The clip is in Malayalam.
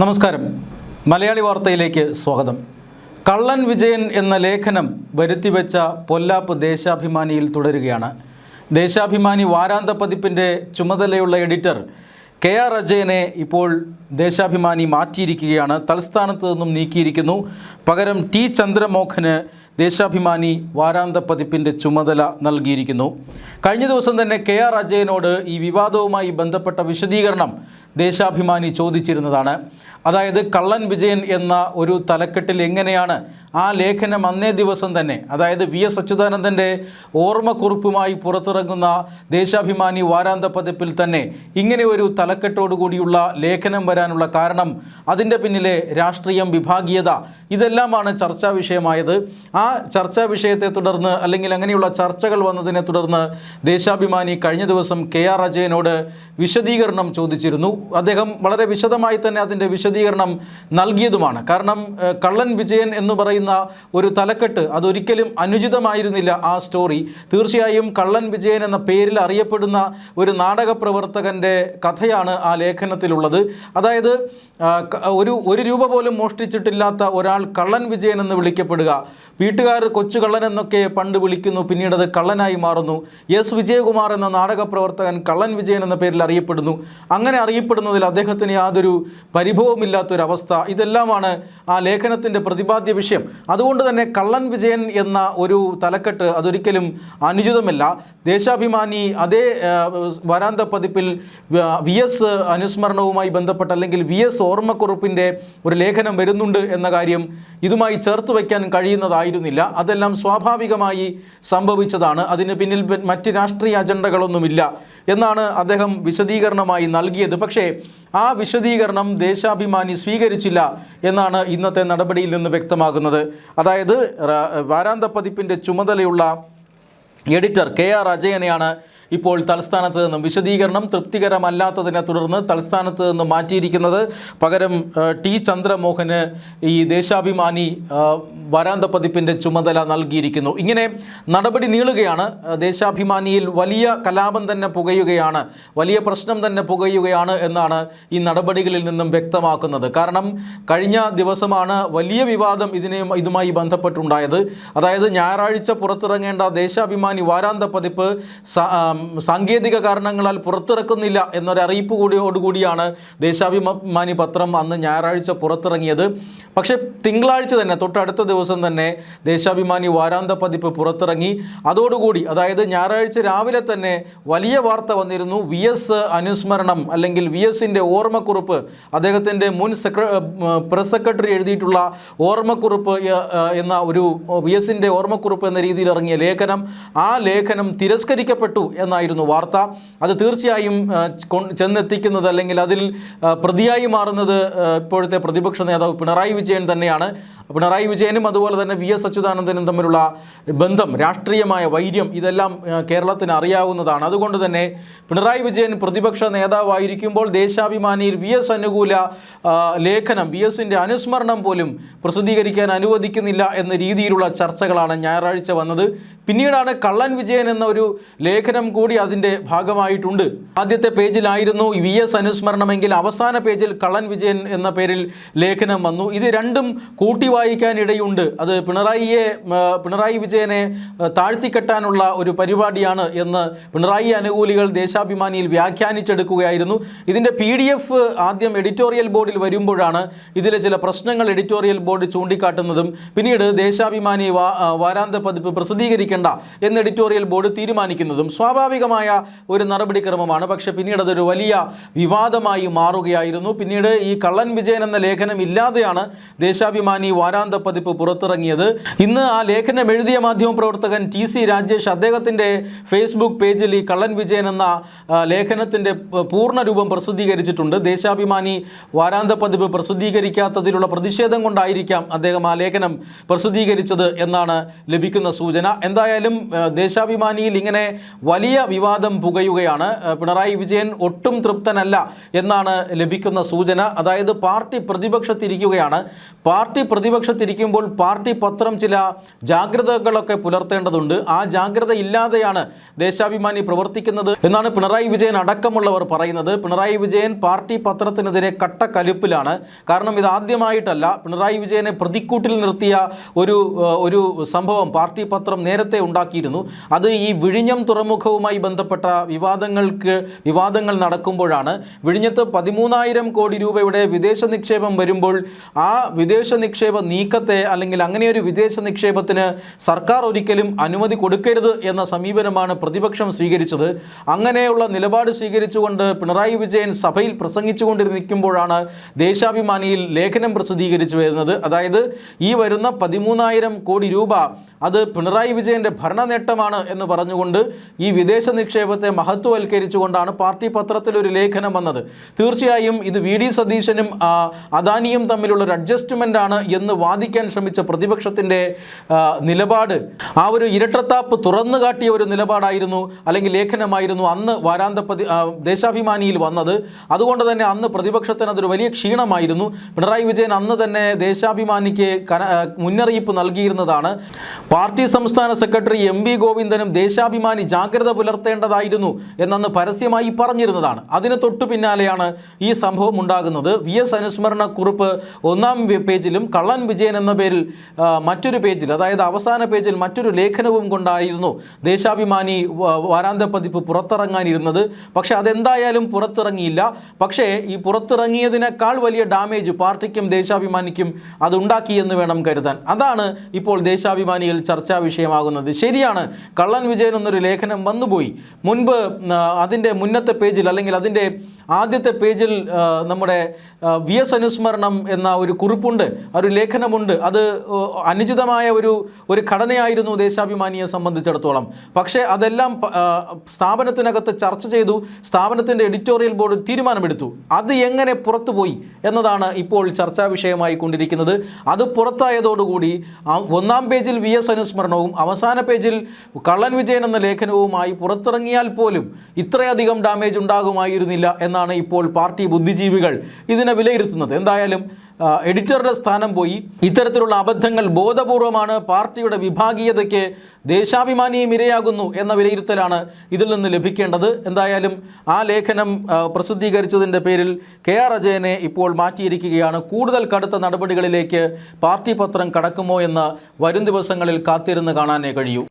നമസ്കാരം. മലയാളി വാർത്തയിലേക്ക് സ്വാഗതം. കള്ളൻ വിജയൻ എന്ന ലേഖനം വരുത്തിവെച്ച പൊല്ലാപ്പ് ദേശാഭിമാനിയിൽ തുടരുകയാണ്. ദേശാഭിമാനി വാരാന്ത പതിപ്പിൻ്റെ ചുമതലയുള്ള എഡിറ്റർ KR അജയനെ ഇപ്പോൾ ദേശാഭിമാനി മാറ്റിയിരിക്കുകയാണ്. തൽസ്ഥാനത്ത് നിന്നും നീക്കിയിരിക്കുന്നു. പകരം T ചന്ദ്രമോഹന് ദേശാഭിമാനി വാരാന്ത പതിപ്പിൻ്റെ ചുമതല നൽകിയിരിക്കുന്നു. കഴിഞ്ഞ ദിവസം തന്നെ KR അജയനോട് ഈ വിവാദവുമായി ബന്ധപ്പെട്ട വിശദീകരണം ദേശാഭിമാനി ചോദിച്ചിരുന്നതാണ്. അതായത് കള്ളൻ വിജയൻ എന്ന ഒരു തലക്കെട്ടിൽ എങ്ങനെയാണ് ആ ലേഖനം അന്നേ ദിവസം തന്നെ, അതായത് VS അച്യുതാനന്ദൻ്റെ ഓർമ്മക്കുറിപ്പുമായി പുറത്തിറങ്ങുന്ന ദേശാഭിമാനി വാരാന്ത പതിപ്പിൽ തന്നെ ഇങ്ങനെ ഒരു തലക്കെട്ടോടുകൂടിയുള്ള ലേഖനം വരാനുള്ള കാരണം, അതിൻ്റെ പിന്നിലെ രാഷ്ട്രീയം, വിഭാഗീയത, ഇതെല്ലാമാണ് ചർച്ചാ വിഷയമായത്. ആ ചർച്ചാ വിഷയത്തെ തുടർന്ന്, അല്ലെങ്കിൽ അങ്ങനെയുള്ള ചർച്ചകൾ വന്നതിനെ തുടർന്ന് ദേശാഭിമാനി കഴിഞ്ഞ ദിവസം KR അജയനോട് വിശദീകരണം ചോദിച്ചിരുന്നു. അദ്ദേഹം വളരെ വിശദമായി തന്നെ അതിൻ്റെ വിശദീകരണം നൽകിയതുമാണ്. കാരണം കള്ളൻ വിജയൻ എന്ന് പറയുന്ന ഒരു തലക്കെട്ട് അതൊരിക്കലും അനുചിതമായിരുന്നില്ല. ആ സ്റ്റോറി തീർച്ചയായും കള്ളൻ വിജയൻ എന്ന പേരിൽ അറിയപ്പെടുന്ന ഒരു നാടക പ്രവർത്തകൻ്റെ കഥയാണ് ആ ലേഖനത്തിലുള്ളത്. അതായത് ഒരു രൂപ പോലും മോഷ്ടിച്ചിട്ടില്ലാത്ത ഒരാൾ കള്ളൻ വിജയൻ എന്ന് വിളിക്കപ്പെടുക, വീട്ടുകാർ കൊച്ചു കള്ളൻ എന്നൊക്കെ പണ്ട് വിളിക്കുന്നു, പിന്നീട് അത് കള്ളനായി മാറുന്നു. S വിജയകുമാർ എന്ന നാടക പ്രവർത്തകൻ കള്ളൻ വിജയൻ എന്ന പേരിൽ അറിയപ്പെടുന്നു. അങ്ങനെ അറിയപ്പെടുന്നതിൽ അദ്ദേഹത്തിന് യാതൊരു പരിഭവമില്ലാത്തൊരവസ്ഥ, ഇതെല്ലാമാണ് ആ ലേഖനത്തിൻ്റെ പ്രതിപാദ്യ വിഷയം. അതുകൊണ്ട് തന്നെ കള്ളൻ വിജയൻ എന്ന ഒരു തലക്കെട്ട് അതൊരിക്കലും അനുചിതമല്ല. ദേശാഭിമാനി അതേ വാരാന്ത പതിപ്പിൽ VS അനുസ്മരണവുമായി ബന്ധപ്പെട്ട്, അല്ലെങ്കിൽ VS ഓർമ്മക്കുറിപ്പിൻ്റെ ഒരു ലേഖനം വരുന്നുണ്ട് എന്ന കാര്യം ഇതുമായി ചേർത്ത് വയ്ക്കാൻ കഴിയുന്നതായിരുന്നില്ല. അതെല്ലാം സ്വാഭാവികമായി സംഭവിച്ചതാണ്. അതിന് പിന്നിൽ മറ്റ് രാഷ്ട്രീയ അജണ്ടകളൊന്നുമില്ല എന്നാണ് അദ്ദേഹം വിശദീകരണമായി നൽകിയത്. പക്ഷേ ആ വിശദീകരണം ദേശാഭിമാനി സ്വീകരിച്ചില്ല എന്നാണ് ഇന്നത്തെ നടപടിയിൽ നിന്ന് വ്യക്തമാകുന്നത്. അതായത് വാരാന്ത പതിപ്പിൻ്റെ ചുമതലയുള്ള എഡിറ്റർ KR അജയനെയാണ് ഇപ്പോൾ തൽസ്ഥാനത്ത് നിന്നും വിശദീകരണം തൃപ്തികരമല്ലാത്തതിനെ തുടർന്ന് തൽസ്ഥാനത്ത് നിന്ന് മാറ്റിയിരിക്കുന്നത്. പകരം T ചന്ദ്രമോഹന് ഈ ദേശാഭിമാനി വാരാന്ത പതിപ്പിൻ്റെ ചുമതല നൽകിയിരിക്കുന്നു. ഇങ്ങനെ നടപടി നീളുകയാണ്. ദേശാഭിമാനിയിൽ വലിയ കലാപം തന്നെ പുകയുകയാണ്, വലിയ പ്രശ്നം തന്നെ പുകയുകയാണ് എന്നാണ് ഈ നടപടികളിൽ നിന്നും വ്യക്തമാക്കുന്നത്. കാരണം കഴിഞ്ഞ ദിവസമാണ് വലിയ വിവാദം ഇതുമായി ബന്ധപ്പെട്ടുണ്ടായത്. അതായത് ഞായറാഴ്ച പുറത്തിറങ്ങേണ്ട ദേശാഭിമാനി വാരാന്ത പതിപ്പ് സാങ്കേതിക കാരണങ്ങളാൽ പുറത്തിറക്കുന്നില്ല എന്നൊരറിയിപ്പ് കൂടിയോടുകൂടിയാണ് ദേശാഭിമാനി പത്രം അന്ന് ഞായറാഴ്ച പുറത്തിറങ്ങിയത്. പക്ഷേ തിങ്കളാഴ്ച തന്നെ, തൊട്ടടുത്ത ദിവസം തന്നെ ദേശാഭിമാനി വാരാന്ത പതിപ്പ് പുറത്തിറങ്ങി. അതോടുകൂടി, അതായത് ഞായറാഴ്ച രാവിലെ തന്നെ വലിയ വാർത്ത വന്നിരുന്നു. VS അനുസ്മരണം, അല്ലെങ്കിൽ VSൻ്റെ ഓർമ്മക്കുറിപ്പ്, അദ്ദേഹത്തിൻ്റെ മുൻ പ്രസ് സെക്രട്ടറി എഴുതിയിട്ടുള്ള ഓർമ്മക്കുറിപ്പ് എന്ന ഒരു VSൻ്റെ ഓർമ്മക്കുറിപ്പ് എന്ന രീതിയിൽ ഇറങ്ങിയ ലേഖനം, ആ ലേഖനം തിരസ്കരിക്കപ്പെട്ടു എന്നായിരുന്നു വാർത്ത. അത് തീർച്ചയായും ചെന്നെത്തിക്കുന്നത്, അല്ലെങ്കിൽ അതിൽ പ്രതിയായി മാറുന്നത് ഇപ്പോഴത്തെ പ്രതിപക്ഷ നേതാവ് പിണറായി വിജയൻ തന്നെയാണ്. പിണറായി വിജയനും അതുപോലെ തന്നെ VS അച്യുതാനന്ദനും തമ്മിലുള്ള ബന്ധം, രാഷ്ട്രീയമായ വൈര്യം, ഇതെല്ലാം കേരളത്തിന് അറിയാവുന്നതാണ്. അതുകൊണ്ട് തന്നെ പിണറായി വിജയൻ പ്രതിപക്ഷ നേതാവായിരിക്കുമ്പോൾ ദേശാഭിമാനിയിൽ VS അനുകൂല ലേഖനം, VSൻ്റെ അനുസ്മരണം പോലും പ്രസിദ്ധീകരിക്കാൻ അനുവദിക്കുന്നില്ല എന്ന രീതിയിലുള്ള ചർച്ചകളാണ് ഞായറാഴ്ച വന്നത്. പിന്നീടാണ് കള്ളൻ വിജയൻ എന്ന ഒരു ലേഖനം കൂടി അതിൻ്റെ ഭാഗമായിട്ടുണ്ട്. ആദ്യത്തെ പേജിലായിരുന്നു VS അനുസ്മരണമെങ്കിൽ അവസാന പേജിൽ കള്ളൻ വിജയൻ എന്ന പേരിൽ ലേഖനം വന്നു. ഇത് രണ്ടും കൂട്ടി വായിക്കാനിടയുണ്ട്. അത് പിണറായി വിജയനെ താഴ്ത്തിക്കെട്ടാനുള്ള ഒരു പരിപാടിയാണ് എന്ന് പിണറായി അനുകൂലികൾ ദേശാഭിമാനിയിൽ വ്യാഖ്യാനിച്ചെടുക്കുകയായിരുന്നു. ഇതിൻ്റെ PDF ആദ്യം എഡിറ്റോറിയൽ ബോർഡിൽ വരുമ്പോഴാണ് ഇതിലെ ചില പ്രശ്നങ്ങൾ എഡിറ്റോറിയൽ ബോർഡ് ചൂണ്ടിക്കാട്ടുന്നതും പിന്നീട് ദേശാഭിമാനി വാരാന്ത പതിപ്പ് പ്രസിദ്ധീകരിക്കേണ്ട എന്ന് എഡിറ്റോറിയൽ ബോർഡ് തീരുമാനിക്കുന്നതും സ്വാഭാവികമായ ഒരു നടപടിക്രമമാണ്. പക്ഷേ പിന്നീട് അതൊരു വലിയ വിവാദമായി മാറുകയായിരുന്നു. പിന്നീട് ഈ കള്ളൻ വിജയൻ എന്ന ലേഖനം ഇല്ലാതെയാണ് ദേശാഭിമാനി വാരാന്ത പതിപ്പ് പുറത്തിറങ്ങിയത്. ഇന്ന് ആ ലേഖനം എഴുതിയ മാധ്യമപ്രവർത്തകൻ TC രാജേഷ് അദ്ദേഹത്തിൻ്റെ ഫേസ്ബുക്ക് പേജിൽ ഈ കള്ളൻ വിജയൻ എന്ന ലേഖനത്തിൻ്റെ പൂർണ്ണ രൂപം പ്രസിദ്ധീകരിച്ചിട്ടുണ്ട്. ദേശാഭിമാനി വാരാന്ത പതിപ്പ് പ്രസിദ്ധീകരിക്കാത്തതിലുള്ള പ്രതിഷേധം കൊണ്ടായിരിക്കാം അദ്ദേഹം ആ ലേഖനം പ്രസിദ്ധീകരിച്ചത് എന്നാണ് ലഭിക്കുന്ന സൂചന. എന്തായാലും ദേശാഭിമാനിയിൽ ഇങ്ങനെ വലിയ വലിയ വിവാദം പുകയുകയാണ്. പിണറായി വിജയൻ ഒട്ടും തൃപ്തനല്ല എന്നാണ് ലഭിക്കുന്ന സൂചന. അതായത് പാർട്ടി പ്രതിപക്ഷത്തിരിക്കുകയാണ്. പാർട്ടി പ്രതിപക്ഷത്തിരിക്കുമ്പോൾ പാർട്ടി പത്രം ചില ജാഗ്രതകളൊക്കെ പുലർത്തേണ്ടതുണ്ട്. ആ ജാഗ്രത ഇല്ലാതെയാണ് ദേശാഭിമാനി പ്രവർത്തിക്കുന്നത് എന്നാണ് പിണറായി വിജയൻ അടക്കമുള്ളവർ പറയുന്നത്. പിണറായി വിജയൻ പാർട്ടി പത്രത്തിനെതിരെ കട്ടക്കലിപ്പിലാണ്. കാരണം ഇതാദ്യമായിട്ടല്ല. പിണറായി വിജയനെ പ്രതിക്കൂട്ടിൽ നിർത്തിയ ഒരു സംഭവം പാർട്ടി പത്രം നേരത്തെ ഉണ്ടാക്കിയിരുന്നു. അത് ഈ വിഴിഞ്ഞം തുറമുഖവുമായി ബന്ധപ്പെട്ട വിവാദങ്ങൾ നടക്കുമ്പോഴാണ്. വിഴിഞ്ഞത്ത് 13,000 കോടി രൂപയുടെ വിദേശ നിക്ഷേപം വരുമ്പോൾ ആ വിദേശ നിക്ഷേപ നീക്കത്തെ അല്ലെങ്കിൽ അങ്ങനെയൊരു വിദേശ നിക്ഷേപത്തിന് സർക്കാർ ഒരിക്കലും അനുമതി കൊടുക്കരുത് എന്ന സമീപനമാണ് പ്രതിപക്ഷം സ്വീകരിച്ചത്. അങ്ങനെയുള്ള നിലപാട് സ്വീകരിച്ചുകൊണ്ട് പിണറായി വിജയൻ സഭയിൽ പ്രസംഗിച്ചുകൊണ്ടിരിക്കുമ്പോഴാണ് ദേശാഭിമാനിയിൽ ലേഖനം പ്രസിദ്ധീകരിച്ചു വരുന്നത്. അതായത് ഈ വരുന്ന 13,000 കോടി രൂപ അത് പിണറായി വിജയൻ്റെ ഭരണ നേട്ടമാണ് എന്ന് പറഞ്ഞുകൊണ്ട് ഈ വിദേശ നിക്ഷേപത്തെ മഹത്വവൽക്കരിച്ചുകൊണ്ടാണ് പാർട്ടി പത്രത്തിൽ ഒരു ലേഖനം വന്നത്. തീർച്ചയായും ഇത് വി ഡി സതീശനും അദാനിയും തമ്മിലുള്ള ഒരു അഡ്ജസ്റ്റ്മെൻ്റ് ആണ് എന്ന് വാദിക്കാൻ ശ്രമിച്ച പ്രതിപക്ഷത്തിൻ്റെ നിലപാട് ആ ഒരു ഇരട്ടത്താപ്പ് തുറന്നു കാട്ടിയ ഒരു നിലപാടായിരുന്നു അല്ലെങ്കിൽ ലേഖനമായിരുന്നു അന്ന് ദേശാഭിമാനിയിൽ വന്നത്. അതുകൊണ്ട് തന്നെ അന്ന് പ്രതിപക്ഷത്തിന് അതൊരു വലിയ ക്ഷീണമായിരുന്നു. പിണറായി വിജയൻ അന്ന് തന്നെ ദേശാഭിമാനിക്ക് മുന്നറിയിപ്പ് നൽകിയിരുന്നതാണ്. പാർട്ടി സംസ്ഥാന സെക്രട്ടറി MV ഗോവിന്ദനും ദേശാഭിമാനി ജാഗ്രത പുലർത്തേണ്ടതായിരുന്നു എന്നന്ന് പരസ്യമായി പറഞ്ഞിരുന്നതാണ്. അതിന് തൊട്ടു പിന്നാലെയാണ് ഈ സംഭവം ഉണ്ടാകുന്നത്. VS അനുസ്മരണ കുറിപ്പ് 1-ാം പേജിലും കള്ളൻ വിജയൻ എന്ന പേരിൽ മറ്റൊരു പേജിൽ, അതായത് അവസാന പേജിൽ മറ്റൊരു ലേഖനവും കൊണ്ടായിരുന്നു ദേശാഭിമാനി വാരാന്ത്യ പതിപ്പ് പുറത്തിറങ്ങാനിരുന്നത്. പക്ഷേ അതെന്തായാലും പുറത്തിറങ്ങിയില്ല. പക്ഷേ ഈ പുറത്തിറങ്ങിയതിനേക്കാൾ വലിയ ഡാമേജ് പാർട്ടിക്കും ദേശാഭിമാനിക്കും അതുണ്ടാക്കി എന്ന് വേണം കരുതാൻ. അതാണ് ഇപ്പോൾ ദേശാഭിമാനിയിൽ ചർച്ചാ വിഷയമാകുന്നത്. ശരിയാണ്, കള്ളൻ വിജയൻ എന്നൊരു ലേഖനം വന്നുപോയി. മുൻപ് അതിൻ്റെ മുന്നത്തെ പേജിൽ അല്ലെങ്കിൽ അതിൻ്റെ ആദ്യത്തെ പേജിൽ നമ്മുടെ VS അനുസ്മരണം എന്ന ഒരു കുറിപ്പുണ്ട്, ഒരു ലേഖനമുണ്ട്. അത് അനുചിതമായ ഒരു ഘടനയായിരുന്നു ദേശാഭിമാനിയെ സംബന്ധിച്ചിടത്തോളം. പക്ഷേ അതെല്ലാം സ്ഥാപനത്തിനകത്ത് ചർച്ച ചെയ്തു. സ്ഥാപനത്തിൻ്റെ എഡിറ്റോറിയൽ ബോർഡ് തീരുമാനമെടുത്തു. അത് എങ്ങനെ പുറത്തുപോയി എന്നതാണ് ഇപ്പോൾ ചർച്ചാ വിഷയമായി കൊണ്ടിരിക്കുന്നത്. അത് പുറത്തായതോടുകൂടി 1-ാം പേജിൽ VS അനുസ്മരണവും അവസാന പേജിൽ കള്ളൻ വിജയൻ എന്ന ലേഖനവുമായി പുറത്തിറങ്ങിയാൽ പോലും ഇത്രയധികം ഡാമേജ് ഉണ്ടാകുമായിരുന്നില്ല എന്നാണ് ഇപ്പോൾ പാർട്ടി ബുദ്ധിജീവികൾ ഇതിനെ വിലയിരുത്തുന്നത്. എന്തായാലും എഡിറ്ററുടെ സ്ഥാനം പോയി. ഇത്തരത്തിലുള്ള അബദ്ധങ്ങൾ ബോധപൂർവമാണ്. പാർട്ടിയുടെ വിഭാഗീയതയ്ക്ക് ദേശാഭിമാനിയും ഇരയാകുന്നു എന്ന വിലയിരുത്തലാണ് ഇതിൽ നിന്ന് ലഭിക്കേണ്ടത്. എന്തായാലും ആ ലേഖനം പ്രസിദ്ധീകരിച്ചതിൻ്റെ പേരിൽ KR അജയനെ ഇപ്പോൾ മാറ്റിയിരിക്കുകയാണ്. കൂടുതൽ കടുത്ത നടപടികളിലേക്ക് പാർട്ടി പത്രം കടക്കുമോ എന്ന് വരും ദിവസങ്ങളിൽ കാത്തിരുന്ന് കാണാനേ കഴിയൂ.